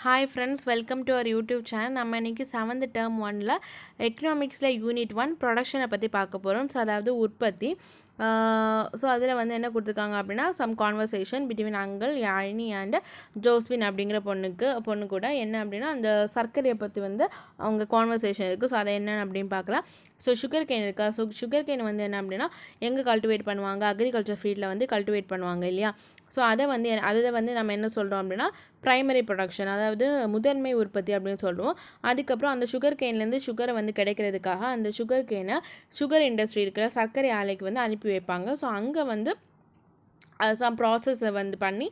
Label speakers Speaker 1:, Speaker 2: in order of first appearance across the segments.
Speaker 1: Hi friends, welcome to our YouTube channel. நம்ம இன்னைக்கு 7th term 1ல எக்கனாமிக்ஸில் unit 1 ப்ரொடக்ஷனை பற்றி பார்க்க போகிறோம். ஸோ அதாவது உற்பத்தி. ஸோ அதில் வந்து என்ன கொடுத்துருக்காங்க அப்படின்னா some conversation between uncle Yazhini and Josephine அப்படிங்கிற பொண்ணு கூட என்ன அப்படின்னா அந்த சர்க்கரையை பற்றி வந்து அவங்க கான்வர்சேஷன் இருக்குது. ஸோ அதை என்ன அப்படின்னு பார்க்கலாம். ஸோ சுகர் கேன் இருக்கா. ஸோ சுகர் கேன் வந்து என்ன அப்படின்னா எங்கே கல்டிவேட் பண்ணுவாங்க, அக்ரிகல்ச்சர் ஃபீல்டில் வந்து கல்டிவேட் பண்ணுவாங்க இல்லையா. ஸோ அதை வந்து நம்ம என்ன சொல்கிறோம் அப்படின்னா ப்ரைமரி ப்ரொடக்ஷன், அதாவது முதன்மை உற்பத்தி அப்படின்னு சொல்லுவோம். அதுக்கப்புறம் அந்த சுகர் கேன்லேருந்து சுகரை வந்து கிடைக்கிறதுக்காக அந்த சுகர் கேனை சுகர் இண்டஸ்ட்ரி இருக்கிற சர்க்கரை ஆலைக்கு வந்து அனுப்பி வைப்பாங்க. ஸோ அங்கே வந்து சம் ப்ராசஸை வந்து பண்ணி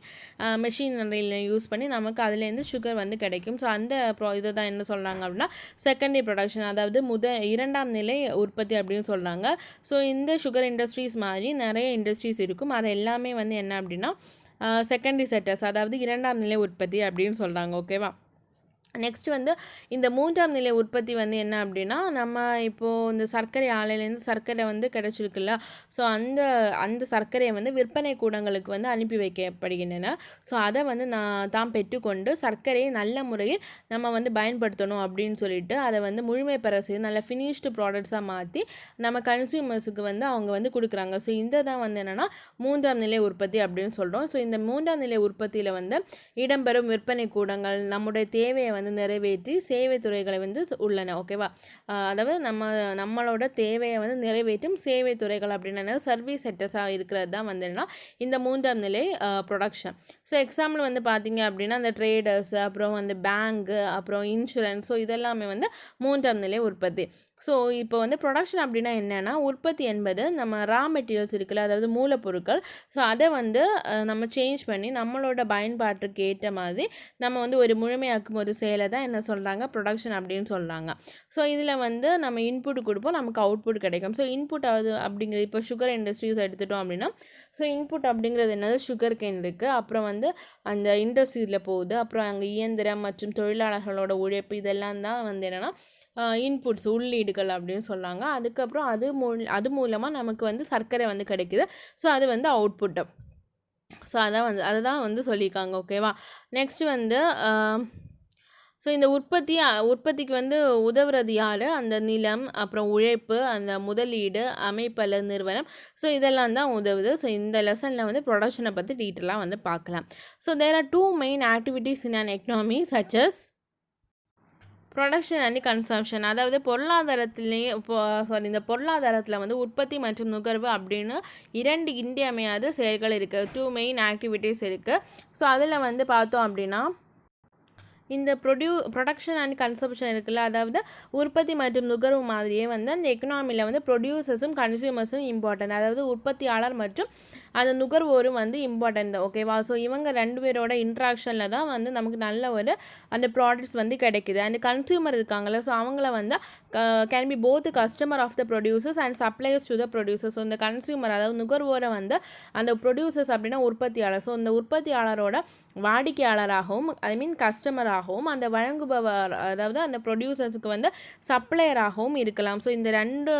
Speaker 1: மெஷினரியில் யூஸ் பண்ணி நமக்கு அதுலேருந்து சுகர் வந்து கிடைக்கும். ஸோ அந்த இதை தான் என்ன சொல்கிறாங்க அப்படின்னா செகண்டரி ப்ரொடக்ஷன், அதாவது இரண்டாம் நிலை உற்பத்தி அப்படின்னு சொல்கிறாங்க. ஸோ இந்த சுகர் இண்டஸ்ட்ரீஸ் மாதிரி நிறைய இண்டஸ்ட்ரீஸ் இருக்கும். அது எல்லாமே வந்து என்ன அப்படின்னா செகண்டரி செக்டர்ஸ், அதாவது இரண்டாம் நிலை உற்பத்தி அப்படின்னு சொல்கிறாங்க. ஓகேவா. நெக்ஸ்ட் வந்து இந்த மூன்றாம் நிலை உற்பத்தி வந்து என்ன அப்படின்னா நம்ம இப்போது இந்த சர்க்கரை ஆலையிலேருந்து சர்க்கரை வந்து கிடச்சிருக்குல்ல. ஸோ அந்த சர்க்கரையை வந்து விற்பனை கூடங்களுக்கு வந்து அனுப்பி வைக்கப்படுகின்றன. ஸோ அதை வந்து தான் பெற்றுக்கொண்டு சர்க்கரையை நல்ல முறையில் நம்ம வந்து பயன்படுத்தணும் அப்படின்னு சொல்லிட்டு அதை வந்து முழுமை பெற செய்து நல்ல ஃபினிஷ்டு ப்ராடக்ட்ஸாக மாற்றி நம்ம கன்சியூமர்ஸுக்கு வந்து அவங்க வந்து கொடுக்குறாங்க. ஸோ இந்த தான் வந்து என்னென்னா மூன்றாம் நிலை உற்பத்தி அப்படின்னு சொல்கிறோம். ஸோ இந்த மூன்றாம் நிலை உற்பத்தியில் வந்து இடம்பெறும் விற்பனை கூடங்கள் நம்முடைய தேவையை வந்து நிறைவேற்றி சேவை துறைகளை வந்து உள்ளன. ஓகேவா. அதாவது நம்மளோட தேவையை வந்து நிறைவேற்றும் சேவை துறைகள் அப்படின்னா சர்வீஸ் செக்டர்ஸாக இருக்கிறது தான் வந்து என்னன்னா இந்த மூன்றாம் நிலை ப்ரொடக்ஷன். ஸோ எக்ஸாம்பிள் வந்து பார்த்தீங்க அப்படின்னா அந்த ட்ரேடர்ஸ், அப்புறம் வந்து பேங்கு, அப்புறம் இன்சூரன்ஸ், ஸோ இதெல்லாமே வந்து மூன்றாம் நிலை உற்பத்தி. ஸோ இப்போ வந்து ப்ரொடக்ஷன் அப்படின்னா என்னென்னா உற்பத்தி என்பது நம்ம ரா மெட்டீரியல்ஸ் இருக்குல்ல, அதாவது மூலப்பொருட்கள். ஸோ அதை வந்து நம்ம சேஞ்ச் பண்ணி நம்மளோட பயன்பாட்டுக்கு ஏற்ற மாதிரி நம்ம வந்து ஒரு முழுமையாக்கும் ஒரு செயலை தான் என்ன சொல்கிறாங்க ப்ரொடக்ஷன் அப்படின்னு சொல்கிறாங்க. ஸோ இதில் வந்து நம்ம இன்புட் கொடுப்போம், நமக்கு அவுட்புட் கிடைக்கும். ஸோ இன்புட் ஆகுது அப்படிங்கிறது இப்போ சுகர் இண்டஸ்ட்ரீஸ் எடுத்துட்டோம் அப்படின்னா ஸோ இன்புட் அப்படிங்கிறது என்னது சுகர் கேன் இருக்குது, அப்புறம் வந்து அந்த இண்டஸ்ட்ரியில் போகுது, அப்புறம் அங்கே இயந்திரம் மற்றும் தொழிலாளர்களோட உழைப்பு இதெல்லாம் தான் வந்து என்னென்னா இன்புட்ஸ் உள்ளீடுகள் அப்படின்னு சொன்னாங்க. அதுக்கப்புறம் அது மூலமாக நமக்கு வந்து சர்க்கரை வந்து கிடைக்குது. ஸோ அது வந்து அவுட்புட்டு. ஸோ அதை தான் வந்து சொல்லியிருக்காங்க. ஓகேவா. நெக்ஸ்ட்டு வந்து ஸோ இந்த உற்பத்திக்கு வந்து உதவுறது யார், அந்த நிலம், அப்புறம் உழைப்பு, அந்த முதலீடு, அமைப்பல நிறுவனம். ஸோ இதெல்லாம் தான் உதவுது. ஸோ இந்த லெசனில் வந்து ப்ரொடக்ஷனை பற்றி டீட்டெயிலாக வந்து பார்க்கலாம். So there are 2 main activities in an economy such as production and consumption. அதாவது இந்த பொருளாதாரத்தில் வந்து உற்பத்தி மற்றும் நுகர்வு அப்படின்னு 2 இன்றியமையாத செயல்கள் இருக்குது. 2 மெயின் ஆக்டிவிட்டீஸ் இருக்குது. ஸோ அதில் வந்து பார்த்தோம் அப்படின்னா இந்த ப்ரொடக்ஷன் அண்ட் கன்சம்ஷன் இருக்குல்ல, அதாவது உற்பத்தி மற்றும் நுகர்வு மாதிரியே வந்து அந்த எக்கனாமியில் வந்து ப்ரொடியூசர்ஸும் கன்சியூமர்ஸும் இம்பார்ட்டன்ட், அதாவது உற்பத்தியாளர் மற்றும் அந்த நுகர்வோரும் வந்து இம்பார்ட்டன்ட். ஓகேவா. ஸோ இவங்க 2 பேரோட இன்ட்ராக்ஷனில் தான் வந்து நமக்கு நல்ல ஒரு அந்த ப்ராடக்ட்ஸ் வந்து கிடைக்குது. அண்ட் கன்சியூமர் இருக்காங்களே, ஸோ அவங்கள வந்து can be both customer of the producers and suppliers to the producers. So இந்த கன்சியூமர் அதாவது நுகர்வோரை வந்து அந்த ப்ரொடியூசர்ஸ் அப்படின்னா உற்பத்தியாளர். ஸோ இந்த உற்பத்தியாளரோட வாடிக்கையாளராகவும் கஸ்டமராகவும் அந்த வழங்குபவர் அதாவது அந்த ப்ரொடியூசர்ஸுக்கு வந்து சப்ளையராகவும் இருக்கலாம். ஸோ இந்த 2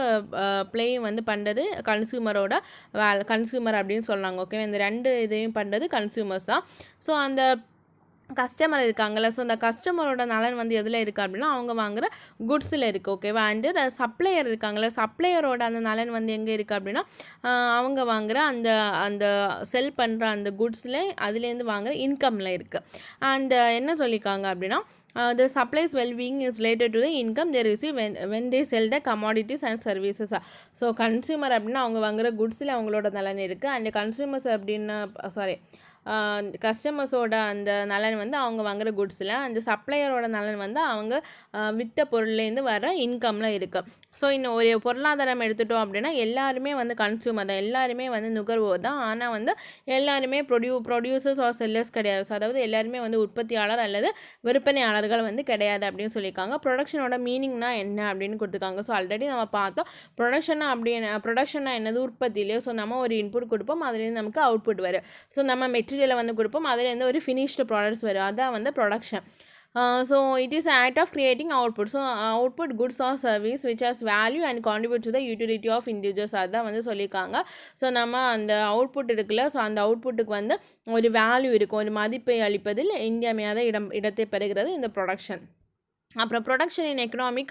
Speaker 1: பிளேயும் வந்து பண்ணுறது கன்சியூமர் அப்படின்னு சொன்னாங்க. ஓகே. இந்த 2 இதையும் பண்ணுறது கன்சியூமர்ஸ் தான். ஸோ அந்த கஸ்டமர் இருக்காங்கள்ல, ஸோ அந்த கஸ்டமரோட நலன் வந்து எதில் இருக்குது அப்படின்னா அவங்க வாங்குகிற குட்ஸில் இருக்குது. ஓகேவா. அண்டு சப்ளையர் இருக்காங்களே, சப்ளையரோட அந்த நலன் வந்து எங்கே இருக்குது அப்படின்னா அவங்க வாங்குகிற அந்த செல் பண்ணுற அந்த குட்ஸில் அதுலேருந்து வாங்குகிற இன்கமில் இருக்குது. அண்டு என்ன சொல்லியிருக்காங்க அப்படின்னா the supplies well-being is related to the income they receive when they sell the commodities and services. So consumer அப்படின்னா அவங்க வாங்குகிற குட்ஸில் அவங்களோட நலன் இருக்குது. அண்ட் கன்சியூமர்ஸ் அப்படின்னா கஸ்டமர்ஸோட அந்த நலன் வந்து அவங்க வாங்குகிற குட்ஸில், அந்த சப்ளையரோட நலன் வந்து அவங்க விற்ற பொருள்லேருந்து வர இன்கமில் இருக்குது. ஸோ இன்னும் ஒரு பொருளாதாரம் எடுத்துட்டோம் அப்படின்னா எல்லாருமே வந்து கன்சியூமர் தான், எல்லாருமே வந்து நுகர்வோர் தான். ஆனால் வந்து எல்லாருமே ப்ரொடியூசர்ஸ் ஆர் செல்லர்ஸ் கிடையாது. ஸோ அதாவது எல்லாருமே வந்து உற்பத்தியாளர் அல்லது விற்பனையாளர்கள் வந்து கிடையாது அப்படின்னு சொல்லியிருக்காங்க. ப்ரொடக்ஷனோட மீனிங்னா என்ன அப்படின்னு கொடுத்துருக்காங்க. ஸோ ஆல்ரெடி நம்ம பார்த்தோம் ப்ரொடக்ஷன்னா என்னது உற்பத்தியிலே. ஸோ நம்ம ஒரு இன்புட் கொடுப்போம், அதுலேருந்து நமக்கு அவுட்புட் வரும். ஸோ நம்ம மெட்டீரியலை வந்து கொடுப்போம், அதுலேருந்து ஒரு ஃபினிஷ்டு ப்ராடக்ட்ஸ் வரும். அதான் வந்து production. So it is an act of creating output. So output goods or service which has value and contribute to the utility of individuals. அதான் வந்து சொல்லியிருக்காங்க. ஸோ நம்ம அந்த அவுட்புட் இருக்குல்ல, ஸோ அந்த அவுட்புட்டுக்கு வந்து ஒரு வேல்யூ இருக்கும், ஒரு மதிப்பை அளிப்பதில் இன்றியமையாத இடத்தை பெறுகிறது இந்த ப்ரொடக்ஷன். அப்புறம் production in economic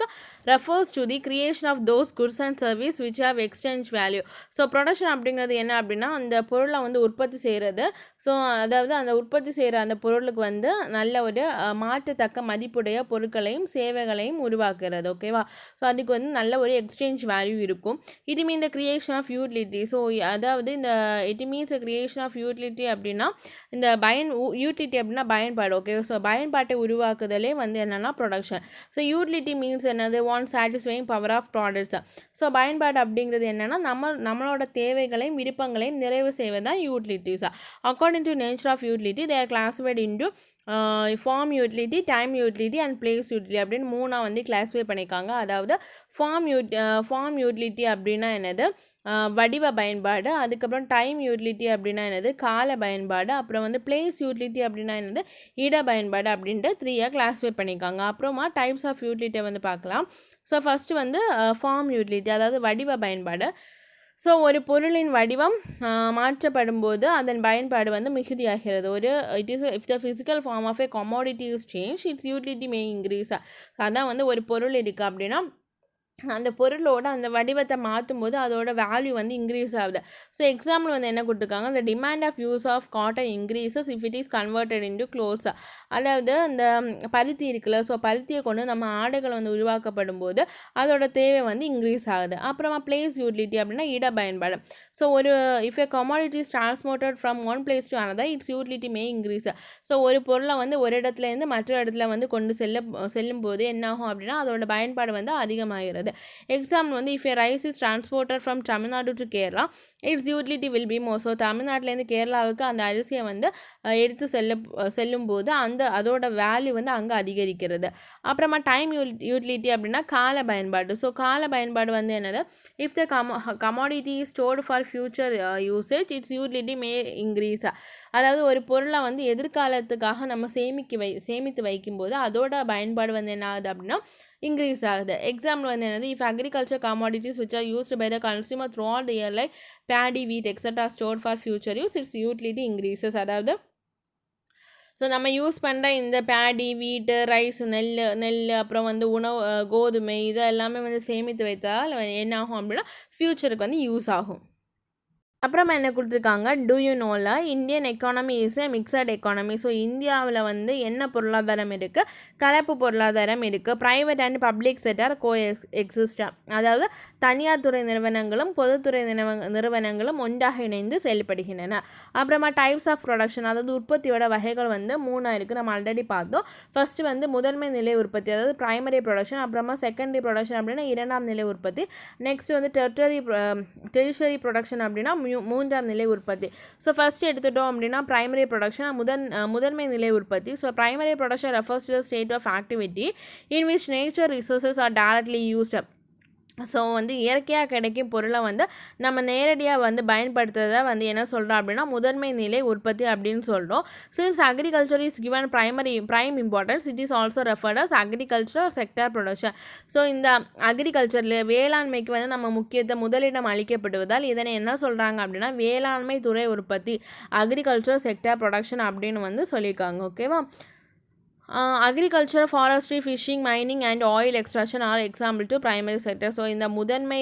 Speaker 1: refers to the creation of those goods and service which have exchange value. So production அப்படிங்கிறது என்ன அப்படின்னா அந்த பொருளை வந்து உற்பத்தி செய்கிறது. ஸோ அதாவது அந்த உற்பத்தி செய்கிற அந்த பொருளுக்கு வந்து நல்ல ஒரு மாற்றத்தக்க மதிப்புடைய பொருட்களையும் சேவைகளையும் உருவாக்குறது. ஓகேவா? ஸோ அதுக்கு வந்து நல்ல ஒரு எக்ஸ்சேஞ்ச் வேல்யூ இருக்கும். It mean the creation of utility. So அதாவது இந்த it means creation of utility அப்படின்னா இந்த யூட்டிலிட்டி அப்படின்னா பயன்பாடு. ஓகே, ஸோ பயன்பாட்டை உருவாக்குதலே வந்து என்னென்னா ப்ரொடக்ஷன். ஸோ யூட்டிலிட்டி மீன்ஸ் என்னது? Want satisfying power of products. So பயன்பாடு அப்படிங்கிறது என்னென்னா நம்மளோட தேவைகளையும் விருப்பங்களையும் நிறைவு செய்வதுதான் utilities. According to nature of utility they are classified into form utility, time utility and place utility அப்படின்னு மூணாக வந்து கிளாஸிஃபை பண்ணியிருக்காங்க. அதாவது ஃபார்ம் யூட்டிலிட்டி அப்படின்னா என்னது? வடிவ பயன்பாடு. அதுக்கப்புறம் டைம் யூட்டிலிட்டி அப்படின்னா என்னது? கால பயன்பாடு. அப்புறம் வந்து பிளேஸ் யூட்டிலிட்டி அப்படின்னா என்னது? இட பயன்பாடு அப்படின்ட்டு 3 கிளாஸிஃபை பண்ணியிருக்காங்க. அப்புறமா டைப்ஸ் ஆஃப் யூட்டிலிட்டியை வந்து பார்க்கலாம். ஸோ ஃபஸ்ட்டு வந்து ஃபார்ம் யூட்டிலிட்டி, அதாவது வடிவ பயன்பாடு. ஸோ ஒரு பொருளின் வடிவம் மாற்றப்படும் போது அதன் பயன்பாடு வந்து மிகுதியாகிறது. If the physical form of a commodity is change it's utility may increase. அதான் வந்து ஒரு பொருள் இருக்குது அப்படின்னா அந்த பொருளோட அந்த வடிவத்தை மாற்றும் போது அதோட வேல்யூ வந்து இன்க்ரீஸ் ஆகுது. ஸோ எக்ஸாம்பிள் வந்து என்ன கொடுத்துருக்காங்க? இந்த demand of use of cotton increases if it is converted into clothes. அதாவது இந்த பருத்தி இருக்குல்ல, ஸோ பருத்தியை கொண்டு நம்ம ஆடைகள் வந்து உருவாக்கப்படும் போது அதோட தேவை வந்து இன்க்ரீஸ் ஆகுது. அப்புறமா பிளேஸ் யூட்டிலிட்டி அப்படின்னா இட பயன்பாடு. So if A commodity is transported from one place to another it's utility may increase. So ஒரு பொருளை வந்து ஒரு இடத்துலேருந்து மற்ற இடத்துல வந்து கொண்டு செல்லும் போது என்னாகும் அப்படின்னா அதோட பயன்பாடு வந்து அதிகமாகிறது. எக்ஸாம்பிள் வந்து if A rice is transported from Tamil Nadu to Kerala it's utility will be more. So தமிழ்நாட்டிலேருந்து கேரளாவுக்கு அந்த அரிசியை வந்து எடுத்து செல்லும் போது அதோட வேல்யூ வந்து அங்கே அதிகரிக்கிறது. அப்புறமா டைம் யூட்டிலிட்டி அப்படின்னா கால பயன்பாடு. ஸோ கால பயன்பாடு வந்து என்னது? If the commodity is stored for future usage it's utility may increase. அதாவது ஒரு பொருளை வந்து எதிர்காலத்துக்காக நம்ம சேமித்து வைக்கும்போது அதோட பயன்பாடு வந்து என்ன ஆகுது அப்படின்னா இன்க்ரீஸ் ஆகுது. எக்ஸாம்பிள் வந்து என்னது? If agriculture commodities which are used by the consumer through all the year like paddy, wheat etcetera stored for future use it's utility increases. அதாவது ஸோ நம்ம யூஸ் பண்ணுற இந்த பேடி, வீட்டு, ரைஸ், நெல் அப்புறம் வந்து கோதுமை இது எல்லாமே வந்து சேமித்து வைத்தால் என்ன ஆகும் அப்படின்னா ஃப்யூச்சருக்கு வந்து யூஸ் ஆகும். அப்புறமா என்ன கொடுத்துருக்காங்க? Do you know Indian economy is a mixed economy. So இந்தியாவில் வந்து என்ன பொருளாதாரம் இருக்குது? கலப்பு பொருளாதாரம் இருக்குது. Private and public sector exist. அதாவது தனியார் துறை நிறுவனங்களும் பொதுத்துறை நிறுவனங்களும் ஒன்றாக இணைந்து செயல்படுகின்றன. அப்புறமா டைப்ஸ் ஆஃப் ப்ரொடக்ஷன், அதாவது உற்பத்தியோட வகைகள் வந்து 3 இருக்குது. நம்ம ஆல்ரெடி பார்த்தோம். ஃபஸ்ட்டு வந்து முதன்மை நிலை உற்பத்தி, அதாவது ப்ரைமரி ப்ரொடக்ஷன். அப்புறமா செகண்டரி ப்ரொடக்ஷன் அப்படின்னா 2ஆம் நிலை உற்பத்தி. நெக்ஸ்ட் வந்து டெரிஷரி ப்ரொடக்ஷன் அப்படின்னா 3ஆம் நிலை உற்பத்தி. ஸோ ஃபர்ஸ்ட் எடுத்துட்டோம் அப்படின்னா பிரைமரி ப்ரொடக்ஷன், முதன்மை நிலை உற்பத்தி. So primary production refers to the state of activity in which nature resources are directly used. So வந்து இயற்கையாக கிடைக்கும் பொருளை வந்து நம்ம நேரடியாக வந்து பயன்படுத்துகிறத வந்து என்ன சொல்கிறோம் அப்படின்னா முதன்மை நிலை உற்பத்தி அப்படின்னு சொல்கிறோம். Since agriculture is given prime importance it is also referred as agriculture sector production. So இந்த அக்ரிகல்ச்சரில் வேளாண்மைக்கு வந்து நம்ம முதலிடம் அளிக்கப்படுவதால் இதனை என்ன சொல்கிறாங்க அப்படின்னா வேளாண்மை துறை உற்பத்தி, அக்ரிகல்ச்சர் செக்டர் ப்ரொடக்ஷன் அப்படின்னு வந்து சொல்லியிருக்காங்க. ஓகேவா? Agriculture, forestry, fishing, mining and oil extraction are example to primary sector. So இந்த முதன்மை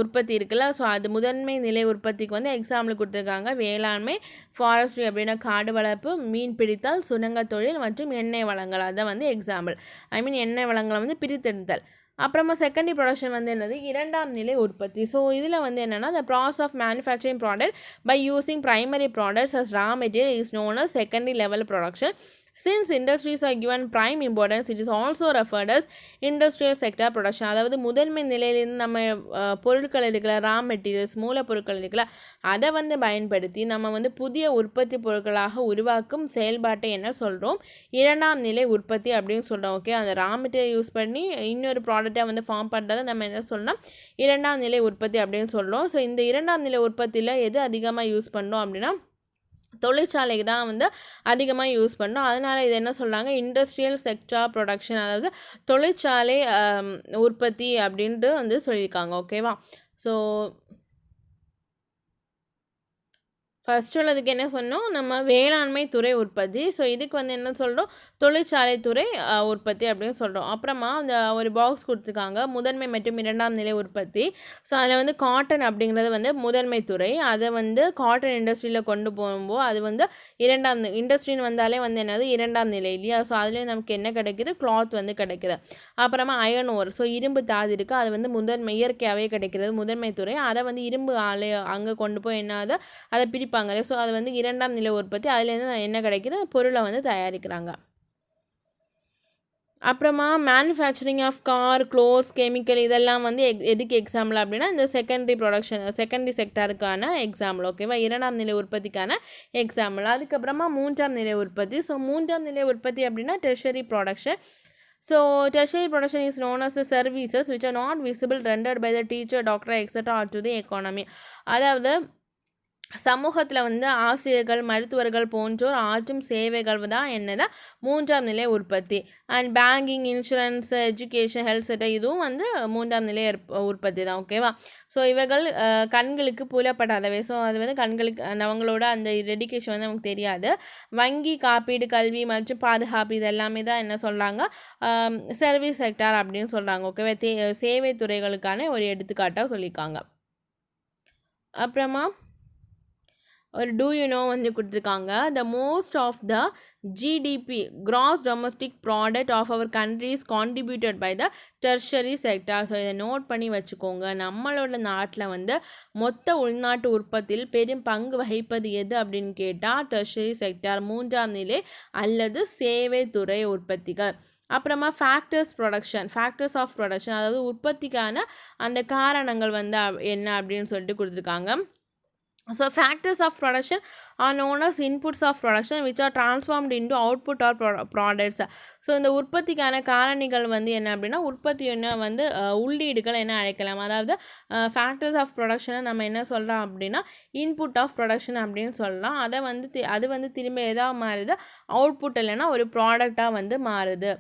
Speaker 1: உற்பத்தி இருக்குல்ல, ஸோ அது முதன்மை நிலை உற்பத்திக்கு வந்து எக்ஸாம்பிள் கொடுத்துருக்காங்க. வேளாண்மை, ஃபாரஸ்ட்ரி அப்படின்னா காடு வளர்ப்பு, மீன் பிடித்தல், சுரங்க தொழில் மற்றும் எண்ணெய் வளங்கள். அதை வந்து எக்ஸாம்பிள். எண்ணெய் வளங்களை வந்து பிரித்தெடுத்தல். அப்புறமா செகண்டரி ப்ரொடக்ஷன் வந்து என்னது? 2ஆம் நிலை உற்பத்தி. ஸோ இதில் வந்து என்னென்னா the process of manufacturing product by using primary products as raw material is known as secondary level production. Since industries are given prime importance, it is also referred as industrial sector production. அதாவது முதன்மை நிலையிலிருந்து நம்ம பொருட்கள் இருக்கிற raw materials, மூலப்பொருட்கள் இருக்கிற அதை வந்து பயன்படுத்தி நம்ம வந்து புதிய உற்பத்தி பொருட்களாக உருவாக்கும் செயல்பாட்டை என்ன சொல்கிறோம்? 2ஆம் நிலை உற்பத்தி அப்படின்னு சொல்கிறோம். ஓகே, அந்த ரா மெட்டீரியல் யூஸ் பண்ணி இன்னொரு ப்ராடக்டை வந்து ஃபார்ம் பண்ணுறதை நம்ம என்ன சொல்லலாம்? 2ஆம் நிலை உற்பத்தி அப்படின்னு சொல்கிறோம். ஸோ இந்த 2ஆம் நிலை உற்பத்தியில் எது அதிகமாக யூஸ் பண்ணோம் அப்படின்னா தொழிற்சாலைக்கு தான் வந்து அதிகமாக யூஸ் பண்ணுறோம். அதனால் இது என்ன சொல்கிறாங்க, இண்டஸ்ட்ரியல் செக்டார் ப்ரொடக்ஷன், அதாவது தொழிற்சாலை உற்பத்தி அப்படின்ட்டு வந்து சொல்லியிருக்காங்க. ஓகேவா? ஸோ ஃபஸ்ட்டு உள்ளதுக்கு என்ன சொன்னோம், நம்ம வேளாண்மை துறை உற்பத்தி. ஸோ இதுக்கு வந்து என்ன சொல்கிறோம், தொழிற்சாலை துறை உற்பத்தி அப்படின்னு சொல்கிறோம். அப்புறமா அந்த ஒரு பாக்ஸ் கொடுத்துருக்காங்க, முதன்மை மற்றும் இரண்டாம் நிலை உற்பத்தி. ஸோ அதில் வந்து காட்டன் அப்படிங்கிறது வந்து முதன்மை துறை. அதை வந்து காட்டன் இண்டஸ்ட்ரியில் கொண்டு போகும்போது அது வந்து இரண்டாம் இண்டஸ்ட்ரின்னு வந்தாலே வந்து என்னது இரண்டாம் நிலை இல்லையா? ஸோ அதுலேயே நமக்கு என்ன கிடைக்குது, கிளாத் வந்து கிடைக்குது. அப்புறமா அயன் ஓர், ஸோ இரும்பு தாது இருக்குது, அது வந்து முதன்மை இயற்கையாகவே கிடைக்கிறது முதன்மை துறை. அதை வந்து இரும்பு ஆலை அங்கே கொண்டு போய் என்னது அதை பிரிப்பாங்க. ஸோ அது வந்து இரண்டாம் நிலை உற்பத்தி. அதுலேருந்து என்ன கிடைக்குது, பொருளை வந்து தயாரிக்கிறாங்க. அப்புறமா manufacturing of car, clothes, chemical இதெல்லாம் வந்து எதுக்கு எக்ஸாம்பிள் அப்படின்னா இந்த செகண்டரி செக்டாருக்கான எக்ஸாம்பிள். ஓகேவா? இரண்டாம் நிலை உற்பத்திக்கான எக்ஸாம்பிள். அதுக்கப்புறமா மூன்றாம் நிலை உற்பத்தி. ஸோ மூன்றாம் நிலை உற்பத்தி அப்படின்னா tertiary production. So, tertiary production is known as the services which are not visible rendered by the teacher, doctor, etc. or to the economy. அதாவது சமூகத்தில் வந்து ஆசிரியர்கள், மருத்துவர்கள் போன்றோர் ஆற்றும் சேவைகள் தான் என்னன்னா மூன்றாம் நிலை உற்பத்தி. And banking, insurance, education, health sector இதுவும் வந்து மூன்றாம் நிலை உற்பத்தி தான். ஓகேவா? ஸோ இவைகள் கண்களுக்கு புலப்படாதவை. ஸோ அது வந்து கண்களுக்கு அவங்களோட அந்த டெடிகேஷன் வந்து நமக்கு தெரியாது. வங்கி, காப்பீடு, கல்வி மற்றும் பாதுகாப்பு இது எல்லாமே தான் என்ன சொல்கிறாங்க, சர்வீஸ் செக்டார் அப்படின்னு சொல்கிறாங்க. ஓகேவா? சேவை துறைகளுக்கான ஒரு எடுத்துக்காட்டாக சொல்லியிருக்காங்க. அப்புறமா ஒரு டூ யூ நோ வந்து கொடுத்துருக்காங்க, the most of the GDP gross domestic product of our countries contributed by the tertiary sector. So இதை நோட் பண்ணி வச்சுக்கோங்க. நம்மளோட நாட்டில் வந்து மொத்த உள்நாட்டு உற்பத்தியில் பெரும் பங்கு வகிப்பது எது அப்படின்னு கேட்டால் டெர்ஷரி செக்டார், மூன்றாம் நிலை அல்லது சேவை துறை உற்பத்திகள். அப்புறமா ஃபேக்டர்ஸ் ஆஃப் ப்ரொடக்ஷன், அதாவது உற்பத்திக்கான அந்த காரணங்கள் வந்து என்ன அப்படின்னு சொல்லிட்டு கொடுத்துருக்காங்க. So factors of production are known as inputs of production which are transformed into output or products. So இந்த உற்பத்திக்கான காரணிகள் வந்து என்ன அப்படின்னா உற்பத்தி என்ன வந்து உள்ளீடுகள் என்ன அழைக்கலாம். அதாவது ஃபேக்டர்ஸ் ஆஃப் ப்ரொடக்ஷனை நம்ம என்ன சொல்கிறோம் அப்படின்னா இன்புட் ஆஃப் ப்ரொடக்ஷன் அப்படின்னு சொல்லலாம். அது வந்து திரும்ப எதாவது மாறுது, அவுட்புட் இல்லைன்னா ஒரு ப்ராடக்டாக வந்து மாறுது.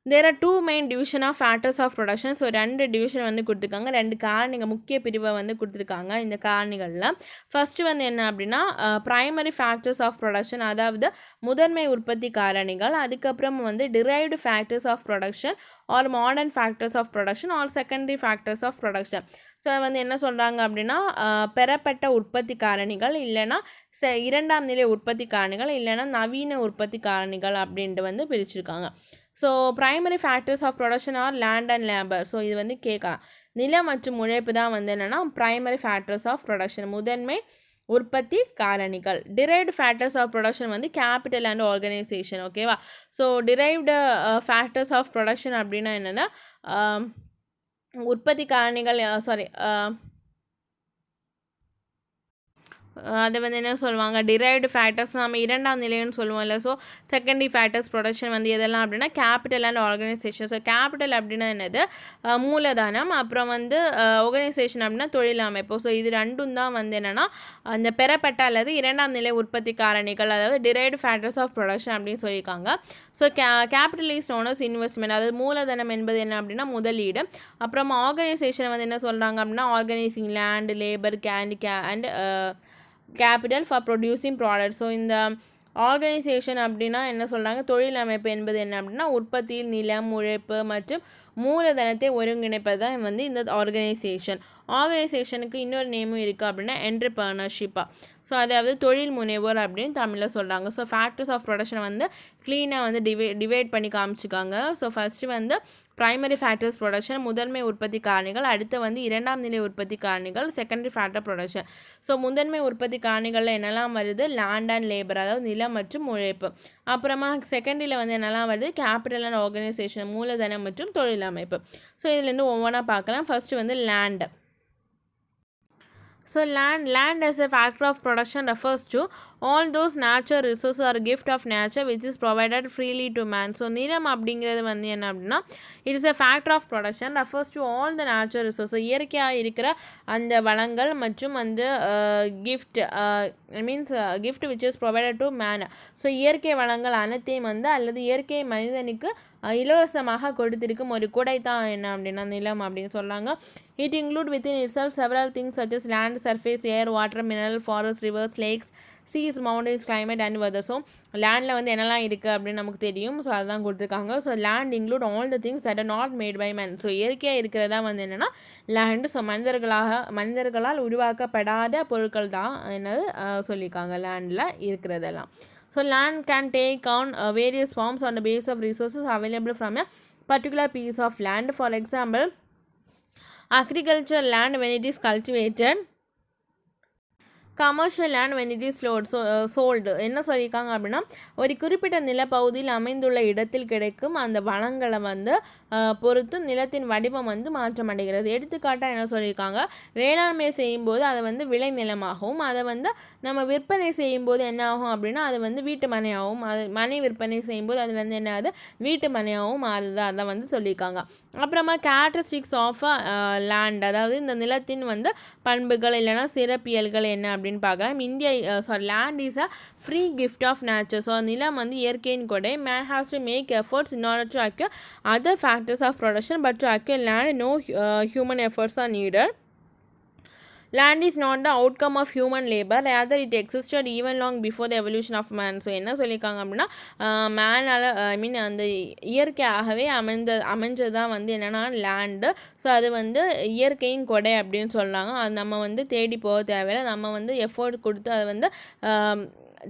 Speaker 1: There are two main division of factors of production. So ரெண்டு டிவிஷன் வந்து கொடுத்துருக்காங்க, ரெண்டு காரணிகள் முக்கிய பிரிவை வந்து கொடுத்துருக்காங்க. இந்த காரணிகளில் ஃபஸ்ட்டு வந்து என்ன அப்படின்னா ப்ரைமரி ஃபேக்டர்ஸ் ஆஃப் ப்ரொடக்ஷன், அதாவது முதன்மை உற்பத்தி காரணிகள். அதுக்கப்புறம் வந்து derived factors of production or modern factors of production or secondary factors of production. So வந்து என்ன சொல்கிறாங்க அப்படின்னா பெறப்பட்ட உற்பத்தி காரணிகள், இல்லைன்னா இரண்டாம் நிலை உற்பத்தி காரணிகள், இல்லைன்னா நவீன உற்பத்தி காரணிகள் அப்படின்ட்டு வந்து பிரிச்சிருக்காங்க. So primary factors of production are land and labour. So இது வந்து கேட்கலாம். நிலம் மற்றும் உழைப்பு தான் வந்து என்னென்னா ப்ரைமரி ஃபேக்டர்ஸ் ஆஃப் ப்ரொடக்ஷன், முதன்மை உற்பத்தி காரணிகள். டிரைவ்டு ஃபேக்டர்ஸ் ஆஃப் ப்ரொடக்ஷன் வந்து கேபிட்டல் அண்ட் ஆர்கனைசேஷன். ஓகேவா? So derived factors of production அப்படின்னா என்னென்னா உற்பத்தி காரணிகள் அதை வந்து என்ன சொல்லுவாங்க, டிரைவ்டு ஃபேக்டர்ஸ் நம்ம இரண்டாம் நிலைன்னு சொல்லுவோம் இல்லை. ஸோ செகண்டரி ஃபேக்டர்ஸ் ப்ரொடக்ஷன் வந்து எதெல்லாம் அப்படின்னா capital and organisation. So capital அப்படின்னா என்னது, மூலதனம். அப்புறம் வந்து ஆர்கனைசேஷன் அப்படின்னா தொழில் அமைப்பு. ஸோ இது ரெண்டும் தான் வந்து என்னென்னா அந்த பெறப்பட்ட அல்லது இரண்டாம் நிலை உற்பத்தி காரணிகள், அதாவது டிரைவ்டு ஃபேக்டர்ஸ் ஆஃப் ப்ரொடக்ஷன் அப்படின்னு சொல்லியிருக்காங்க. So capital is known as investment, அதாவது மூலதனம் என்பது என்ன அப்படின்னா முதலீடு. அப்புறம் ஆர்கனைசேஷன் வந்து என்ன சொல்கிறாங்க அப்படின்னா organising land, labour, and capital for producing product. So இந்த ஆர்கனைசேஷன் அப்படின்னா என்ன சொல்கிறாங்க, தொழில் அமைப்பு என்பது என்ன அப்படின்னா உற்பத்தியில் நிலம், உழைப்பு மற்றும் மூலதனத்தை ஒருங்கிணைப்பது தான் வந்து இந்த ஆர்கனைசேஷனுக்கு இன்னொரு நேமும் இருக்குது அப்படின்னா என்டர்பிரனர்ஷிப்பாக. ஸோ அதாவது தொழில் முனைவோர் அப்படின்னு தமிழில் சொல்கிறாங்க. ஸோ ஃபேக்டர்ஸ் ஆஃப் ப்ரொடக்ஷனை வந்து க்ளீனாக வந்து டிவைட் பண்ணி காமிச்சிக்காங்க. ஸோ ஃபஸ்ட்டு வந்து ப்ரைமரி ஃபேக்டர்ஸ் ப்ரொடக்ஷன், முதன்மை உற்பத்தி காரணிகள். அடுத்து வந்து இரண்டாம் நிலை உற்பத்தி காரணிகள், செகண்டரி ஃபேக்டர் ப்ரொடக்ஷன். ஸோ முதன்மை உற்பத்தி காரணிகளில் என்னெல்லாம் வருது, லேண்ட் அண்ட் லேபர், அதாவது நிலம் மற்றும் உழைப்பு. அப்புறமா செகண்டரியில் வந்து என்னெல்லாம் வருது, கேபிட்டல் அண்ட் ஆர்கனைசேஷன், மூலதனம் மற்றும் தொழில் அமைப்பு. ஸோ இதுலேருந்து ஒவ்வொன்றா பார்க்கலாம். ஃபஸ்ட்டு வந்து land. So land as a factor of production refers to all those natural resource or gift of nature which is provided freely to man. So நிலம் அப்படிங்கிறது வந்து என்ன அப்படின்னா it is a factor of production refers to all the natural resource. இயற்கையாக இருக்கிற அந்த வளங்கள் மற்றும் வந்து gift means gift which is provided to man. So இயற்கை வளங்கள் அனைத்தையும் வந்து அல்லது இயற்கை மனிதனுக்கு இலவசமாக கொடுத்திருக்கும் ஒரு கொடை தான் என்ன அப்படின்னா நிலம் அப்படின்னு சொன்னாங்க. It include within itself several things such as land, surface, air, water, mineral, forest, rivers, lakes, seas, mountains, climate and weather. So லேண்டில் வந்து என்னெல்லாம் இருக்குது அப்படின்னு நமக்கு தெரியும். ஸோ அதுதான் கொடுத்துருக்காங்க. So land include all the things that are not made by man. So இயற்கையாக இருக்கிறதா வந்து என்னென்னா லேண்டு. ஸோ மனிதர்களால் உருவாக்கப்படாத பொருட்கள் தான் என்னது சொல்லியிருக்காங்க லேண்டில் இருக்கிறதெல்லாம். So land can take on various forms on the basis of resources available from a particular piece of land. For example, agricultural land when it is cultivated, commercial land when it is sold. என்ன சொல்லியிருக்காங்க அப்படின்னா ஒரு குறிப்பிட்ட நிலப்பகுதியில் அமைந்துள்ள இடத்தில் கிடைக்கும் அந்த வளங்களை வந்து பொறுத்து நிலத்தின் வடிவம் வந்து மாற்றமடைகிறது. எடுத்துக்காட்டாக என்ன சொல்லியிருக்காங்க, வேளாண்மை செய்யும்போது அதை வந்து விளை நிலமாகவும், அதை வந்து நம்ம விற்பனை செய்யும்போது என்ன ஆகும் அப்படின்னா அது வந்து வீட்டு மனையாகவும், அது மனை விற்பனை செய்யும்போது அது வந்து என்ன ஆகுது வீட்டு மனையாகவும் மாறுது. அதை வந்து சொல்லியிருக்காங்க. அப்புறமா கேரக்டரிஸ்டிக்ஸ் ஆஃப் லேண்ட், அதாவது இந்த நிலத்தின் வந்து பண்புகள் இல்லைனா சிறப்பியல்கள் என்ன அப்படின்னு பார்க்கலாம். Land is a free gift of nature. So நிலம் வந்து இயற்கையின் கொடை. Man has to make efforts in order to acquire other factors of production, but to acquire land no human efforts are needed. Land is not the outcome of human labor, rather it existed even long before the evolution of man. So என்ன சொல்லியிருக்காங்க அப்படின்னா மேனால் அந்த இயற்கையாகவே அமைஞ்சதான் வந்து என்னென்னா land. So அது வந்து இயற்கையின் கொடை அப்படின்னு சொல்கிறாங்க. அது நம்ம வந்து தேடி போக தேவையில்லை, நம்ம வந்து எஃபோர்ட் கொடுத்து அதை வந்து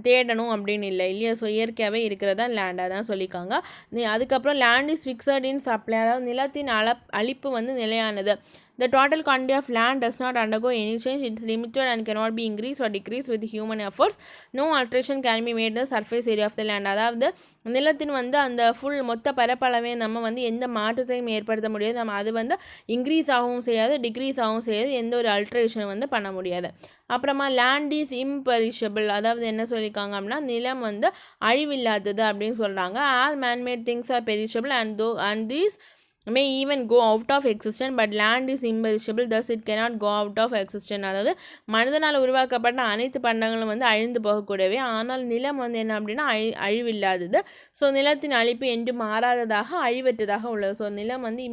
Speaker 1: தேடணும் அப்படின்னு இல்லையா. ஸோ இயற்கையாகவே இருக்கிறதா லேண்டாக தான் சொல்லியிருக்காங்க. அதுக்கப்புறம் land is fixed in supply, அதாவது நிலத்தின் அழிப்பு வந்து நிலையானது. The total quantity of land does not undergo any change. It is limited and cannot be increased or decreased with human efforts. No alteration can be made in the surface area of the land. அதாவது நிலத்தின் வந்து அந்த மொத்த பரப்பளவே நம்ம வந்து எந்த மாற்றத்தையும் ஏற்படுத்த முடியாது. நம்ம அது வந்து இன்க்ரீஸ் ஆகவும் செய்யாது, டிக்ரீஸ் ஆகவும் செய்யாது, எந்த ஒரு அல்ட்ரேஷன் வந்து பண்ண முடியாது. அப்புறமா லேண்ட் இஸ் இம்பெரிஷபிள், அதாவது என்ன சொல்லியிருக்காங்க அப்படின்னா நிலம் வந்து அழிவில்லாதது அப்படின்னு சொல்கிறாங்க. All man-made things are perishable and these may even go out of existence, but land is imperishable, thus it cannot go out of existence. அதாவது மனிதனால் உருவாக்கப்பட்ட அனைத்து பண்டங்களும் வந்து அழிந்து போகக்கூடவே, ஆனால் நிலம் வந்து என்ன அப்படின்னா அழிவில்லாதது. ஸோ நிலத்தின் அழிப்பு என்று மாறாததாக அழிவற்றதாக உள்ளது. ஸோ நிலம் வந்து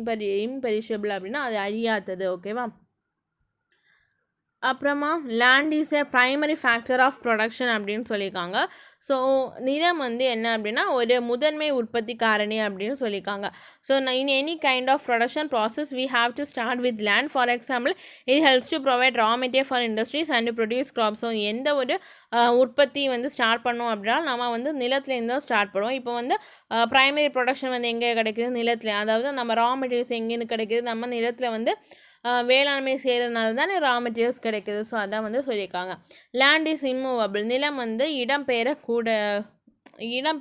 Speaker 1: இம்பெரிஷபிள் அப்படின்னா அது அழியாதது. ஓகேவா. அப்புறமா land is a primary factor of production அப்படின்னு சொல்லியிருக்காங்க. ஸோ நிலம் வந்து என்ன அப்படின்னா ஒரு முதன்மை உற்பத்தி காரணி அப்படின்னு சொல்லியிருக்காங்க. So in any kind of production process we have to start with land. For example it helps to provide raw material for industries and produce crops. So எந்த ஒரு உற்பத்தி வந்து ஸ்டார்ட் பண்ணோம் அப்படின்னா நம்ம வந்து நிலத்துலேருந்து தான் ஸ்டார்ட் பண்ணுவோம். இப்போ வந்து ப்ரைமரி ப்ரொடக்ஷன் வந்து எங்கே கிடைக்குது, நிலத்தில். அதாவது நம்ம ரா மெட்டீரியல்ஸ் எங்கேருந்து கிடைக்குது, நம்ம நிலத்தில் வந்து வேளாண்மை செய்கிறதுனால தானே ரா மெட்டீரியல்ஸ் கிடைக்குது. ஸோ அதான் வந்து சொல்லியிருக்காங்க. லேண்ட் இஸ் இம்மூவபிள், நிலம் வந்து இடம்